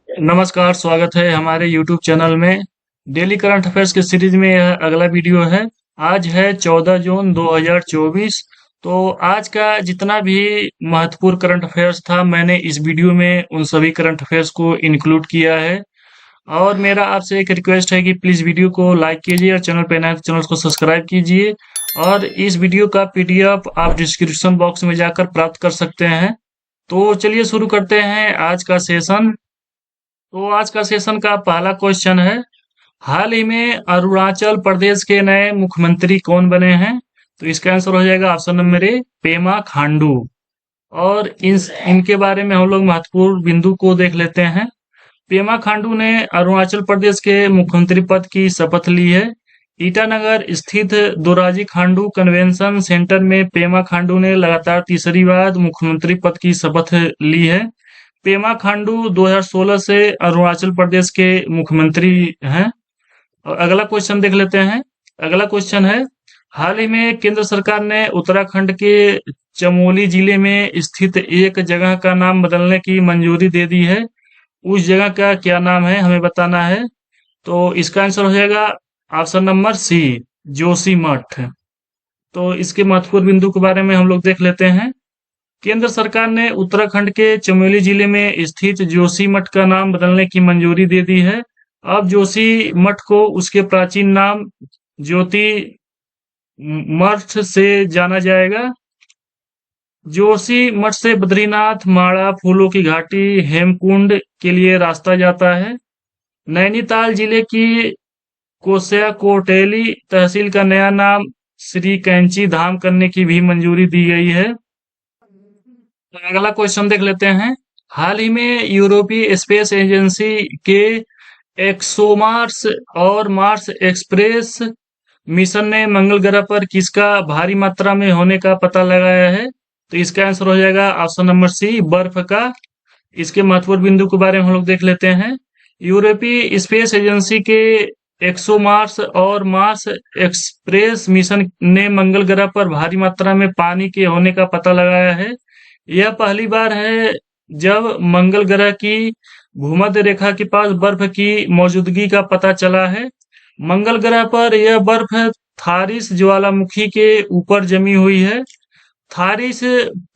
नमस्कार, स्वागत है हमारे YouTube चैनल में। डेली करंट अफेयर्स के सीरीज में यह अगला वीडियो है। आज है 14 जून 2024। तो आज का जितना भी महत्वपूर्ण करंट अफेयर्स था, मैंने इस वीडियो में उन सभी करंट अफेयर्स को इंक्लूड किया है। और मेरा आपसे एक रिक्वेस्ट है कि प्लीज वीडियो को लाइक कीजिए और चैनल पे नए हैं तो चैनल को सब्सक्राइब कीजिए। और इस वीडियो का पीडीएफ आप डिस्क्रिप्शन बॉक्स में जाकर प्राप्त कर सकते हैं। तो चलिए शुरू करते हैं आज का सेशन। तो आज का सेशन का पहला क्वेश्चन है, हाल ही में अरुणाचल प्रदेश के नए मुख्यमंत्री कौन बने हैं? तो इसका आंसर हो जाएगा ऑप्शन नंबर ए, पेमा खांडू। और इनके बारे में हम लोग महत्वपूर्ण बिंदु को देख लेते हैं। पेमा खांडू ने अरुणाचल प्रदेश के मुख्यमंत्री पद की शपथ ली है। ईटानगर स्थित दोराजी खांडू कन्वेंशन सेंटर में पेमा खांडू ने लगातार तीसरी बार मुख्यमंत्री पद की शपथ ली है। पेमा खांडू 2016 से अरुणाचल प्रदेश के मुख्यमंत्री हैं। और अगला क्वेश्चन देख लेते हैं। अगला क्वेश्चन है, हाल ही में केंद्र सरकार ने उत्तराखंड के चमोली जिले में स्थित एक जगह का नाम बदलने की मंजूरी दे दी है। उस जगह का क्या नाम है, हमें बताना है। तो इसका आंसर हो जाएगा ऑप्शन नंबर सी, जोशीमठ। तो इसके महत्वपूर्ण बिंदु के बारे में हम लोग देख लेते हैं। केंद्र सरकार ने उत्तराखंड के चमोली जिले में स्थित जोशीमठ का नाम बदलने की मंजूरी दे दी है। अब जोशीमठ को उसके प्राचीन नाम ज्योति मठ से जाना जाएगा। जोशीमठ से बद्रीनाथ, माड़ा, फूलों की घाटी, हेमकुंड के लिए रास्ता जाता है। नैनीताल जिले की कोस्या कोटेली तहसील का नया नाम श्री कैंची धाम करने की भी मंजूरी दी गई है। अगला क्वेश्चन देख लेते हैं। हाल ही में यूरोपीय स्पेस एजेंसी के एक्सोमार्स और मार्स एक्सप्रेस मिशन ने मंगल ग्रह पर किसका भारी मात्रा में होने का पता लगाया है? तो इसका आंसर हो जाएगा ऑप्शन नंबर सी, बर्फ का। इसके महत्वपूर्ण बिंदु के बारे में हम लोग देख लेते हैं। यूरोपीय स्पेस एजेंसी के एक्सोमार्स और मार्स एक्सप्रेस मिशन ने मंगल ग्रह पर भारी मात्रा में पानी के होने का पता लगाया है। यह पहली बार है जब मंगल ग्रह की भूमध्य रेखा के पास बर्फ की मौजूदगी का पता चला है। मंगल ग्रह पर यह बर्फ थारिस ज्वालामुखी के ऊपर जमी हुई है। थारिस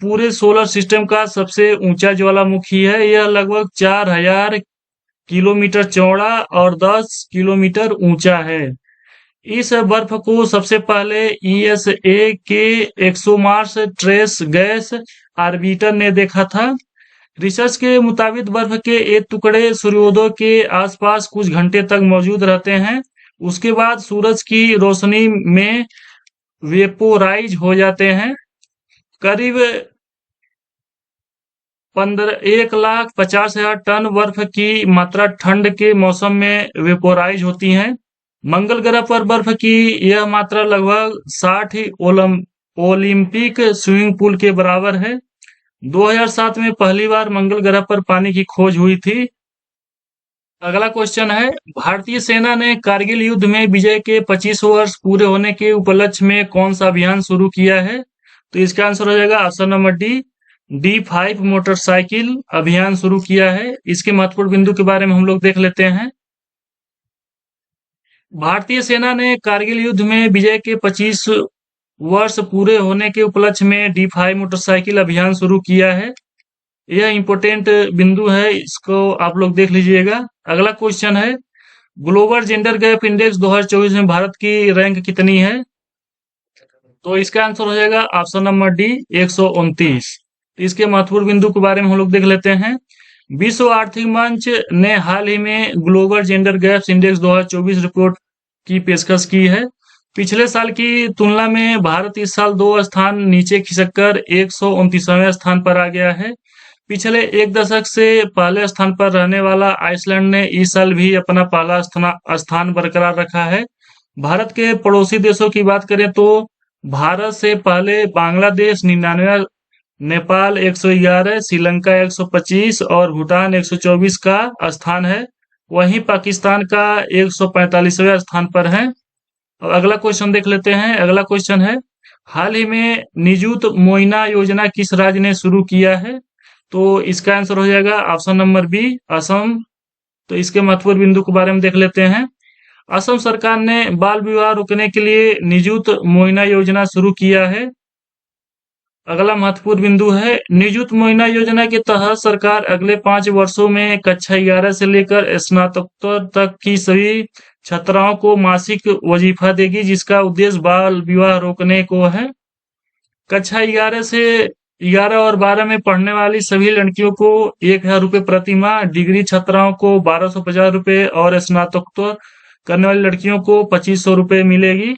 पूरे सोलर सिस्टम का सबसे ऊंचा ज्वालामुखी है। यह लगभग 4000 किलोमीटर चौड़ा और 10 किलोमीटर ऊंचा है। इस बर्फ को सबसे पहले ईएसए के एक्सोमार्स ट्रेस गैस आर्बिटर ने देखा था। रिसर्च के मुताबिक बर्फ के ये टुकड़े सूर्योदय के आसपास कुछ घंटे तक मौजूद रहते हैं। उसके बाद सूरज की रोशनी में वेपोराइज हो जाते हैं। करीब 1,50,000 टन बर्फ की मात्रा ठंड के मौसम में वेपोराइज होती है। मंगल ग्रह पर बर्फ की यह मात्रा लगभग 60 ओलंपिक स्विमिंग पूल के बराबर है। 2007 में पहली बार मंगल ग्रह पर पानी की खोज हुई थी। अगला क्वेश्चन है, भारतीय सेना ने कारगिल युद्ध में विजय के 25 वर्ष पूरे होने के उपलक्ष्य में कौन सा अभियान शुरू किया है? तो इसका आंसर हो जाएगा option number D, D5 motorcycle अभियान शुरू किया है। इसके महत्वपूर्ण बिंदु के बारे में हम लोग देख लेते हैं। भारतीय सेना ने कारगिल युद्ध में विजय के 25 वर्ष पूरे होने के उपलक्ष्य में D5 मोटरसाइकिल अभियान शुरू किया है। यह इंपोर्टेंट बिंदु है, इसको आप लोग देख लीजिएगा। अगला क्वेश्चन है, ग्लोबल जेंडर गैप इंडेक्स 2024 में भारत की रैंक कितनी है? तो इसका आंसर हो जाएगा ऑप्शन नंबर डी, 129। इसके महत्वपूर्ण बिंदु के बारे में हम लोग देख लेते हैं। विश्व आर्थिक मंच ने हाल ही में global gender gaps index 2024 report की पेशकश की है। पिछले साल की तुलना में भारत इस साल 2 स्थान नीचे खिसककर 129वें स्थान पर आ गया है। पिछले एक दशक से पहले स्थान पर रहने वाला आइसलैंड ने इस साल भी अपना पहला स्थान बरकरार रखा है। भारत के पड़ोसी देशों की बात करें तो भारत से पहले बांग्लादेश 99, नेपाल 111, श्रीलंका 125 और भूटान 124 का स्थान है। वहीं पाकिस्तान का 145वें स्थान पर है। और अगला क्वेश्चन देख लेते हैं। अगला क्वेश्चन है, हाल ही में निजुत मोइना योजना किस राज्य ने शुरू किया है? तो इसका आंसर हो जाएगा ऑप्शन नंबर बी, असम। तो इसके महत्वपूर्ण बिंदु के बारे में देख लेते हैं। असम सरकार ने बाल विवाह रोकने के लिए निजुत मोइना योजना शुरू किया है। अगला महत्वपूर्ण बिंदु है निजुत मोइना योजना के तहत सरकार अगले 5 वर्षों में कक्षा 11 से लेकर स्नातकोत्तर तक की सभी छात्राओं को मासिक वजीफा देगी, जिसका उद्देश्य बाल विवाह रोकने को है। कक्षा 11 से 11 और 12 में पढ़ने वाली सभी लड़कियों को 1,000 रुपये प्रति माह, डिग्री छात्राओं को 1,250 रुपये और स्नातकोत्तर करने वाली लड़कियों को 2,500 रुपये मिलेगी।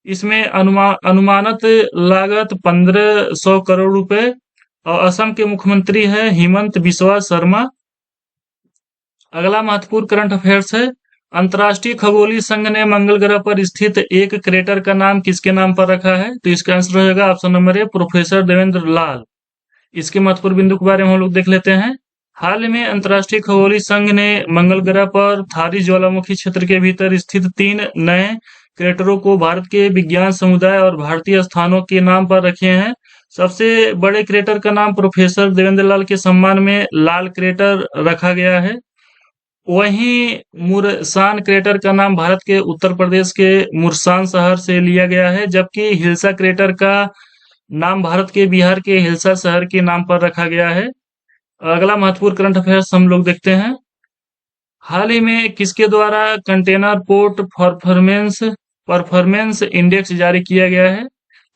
इसमें अनुमानित लागत 1,500 करोड़ रुपए और असम के मुख्यमंत्री है हिमंत बिस्वा शर्मा। अगला महत्वपूर्ण करंट अफेयर्स है अंतर्राष्ट्रीय खगोलीय संघ ने मंगल ग्रह पर स्थित एक क्रेटर का नाम किसके नाम पर रखा है? तो इसका आंसर हो जाएगा option number A, professor Devendra Lal. इसके महत्वपूर्ण बिंदु के बारे में हम लोग देख लेते हैं। हाल ही में अंतर्राष्ट्रीय खगोलीय संघ ने मंगल ग्रह पर थारी ज्वालामुखी क्षेत्र के भीतर स्थित 3 नए क्रेटरों को भारत के विज्ञान समुदाय और भारतीय स्थानों के नाम पर रखे हैं। सबसे बड़े क्रेटर का नाम प्रोफेसर देवेंद्र लाल के सम्मान में लाल क्रेटर रखा गया है। वहीं मुरसान क्रेटर का नाम भारत के उत्तर प्रदेश के मुरसान शहर से लिया गया है, जबकि हिल्सा क्रेटर का नाम भारत के बिहार के हिल्सा शहर के नाम पर रखा गया है। अगला महत्वपूर्ण करंट अफेयर्स हम लोग देखते हैं। हाल ही में किसके द्वारा कंटेनर पोर्ट परफॉर्मेंस इंडेक्स जारी किया गया है?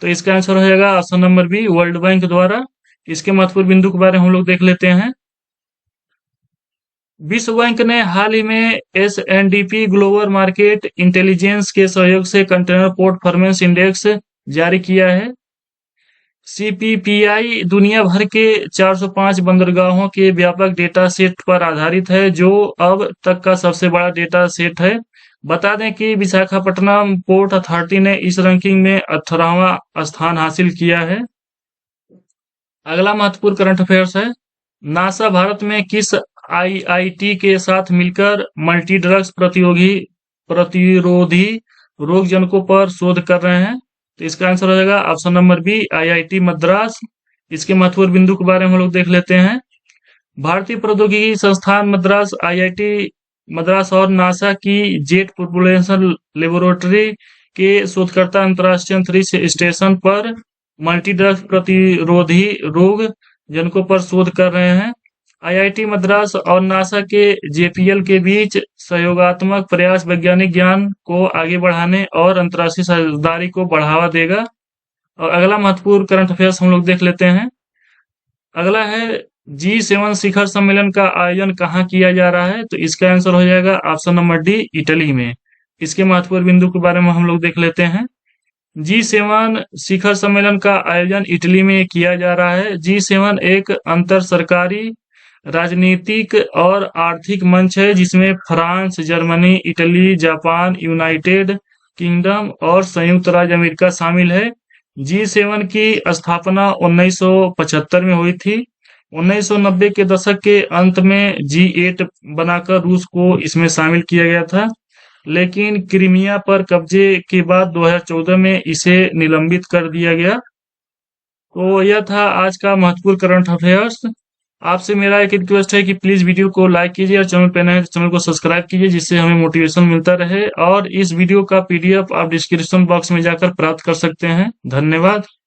तो इसका आंसर हो जाएगा option number B, world bank द्वारा। इसके महत्वपूर्ण बिंदु के बारे में हम लोग देख लेते हैं। विश्व बैंक ने हाल ही में S&P ग्लोबल मार्केट इंटेलिजेंस के सहयोग से कंटेनर पोर्ट परफॉर्मेंस इंडेक्स जारी किया है। CPPI दुनिया भर के 405 बंदरगाहों के व्यापक डेटा सेट पर आधारित है, जो अब तक का सबसे बड़ा डेटा सेट है। बता दें कि विशाखापट्टनम पोर्ट अथॉरिटी ने इस रैंकिंग में 18वां स्थान हासिल किया है। अगला महत्वपूर्ण करंट अफेयर्स है नासा भारत में किस IIT के साथ मिलकर मल्टी ड्रग्स प्रतिरोधी रोग जनकों पर शोध कर रहे हैं? तो इसका आंसर हो जाएगा option number B, IIT Madras. इसके महत्वपूर्ण बिंदु के बारे में हम लोग देख लेते हैं। भारतीय प्रौद्योगिकी संस्थान मद्रास, IIT मद्रास और नासा की जेट प्रोपल्शन लेबोरेटरी के शोधकर्ता अंतर्राष्ट्रीय अंतरिक्ष स्टेशन पर मल्टी ड्रग्स प्रतिरोधी रोग जनकों पर शोध कर रहे हैं। IIT मद्रास और नासा के JPL के बीच सहयोगात्मक प्रयास वैज्ञानिक ज्ञान को आगे बढ़ाने और अंतर्राष्ट्रीय साझेदारी को बढ़ावा देगा। और अगला महत्वपूर्ण करंट अफेयर्स हम लोग देख लेते हैं। अगला है G7 शिखर सम्मेलन का आयोजन कहाँ किया जा रहा है? तो इसका आंसर हो जाएगा ऑप्शन नंबर डी, इटली में। इसके महत्वपूर्ण बिंदु के बारे में हम लोग देख लेते हैं। G7 शिखर सम्मेलन का आयोजन इटली में किया जा रहा है। G7 एक अंतर सरकारी राजनीतिक और आर्थिक मंच है, जिसमें France, Germany, Italy, Japan, United kingdom और संयुक्त राज्य अमेरिका शामिल है। G7 की स्थापना 1975 में हुई थी। 1990 के दशक के अंत में G8 बनाकर रूस को इसमें शामिल किया गया था, लेकिन क्रीमिया पर कब्जे के बाद 2014 में इसे निलंबित कर दिया गया। तो यह था आज का महत्वपूर्ण करंट अफेयर्स। आपसे मेरा एक रिक्वेस्ट है कि प्लीज वीडियो को लाइक कीजिए और चैनल पर नए हैं तो चैनल को सब्सक्राइब कीजिए, जिससे हमें मोटिवेशन मिलता रहे। और इस वीडियो का PDF आप डिस्क्रिप्शन बॉक्स में जाकर प्राप्त कर सकते हैं। धन्यवाद।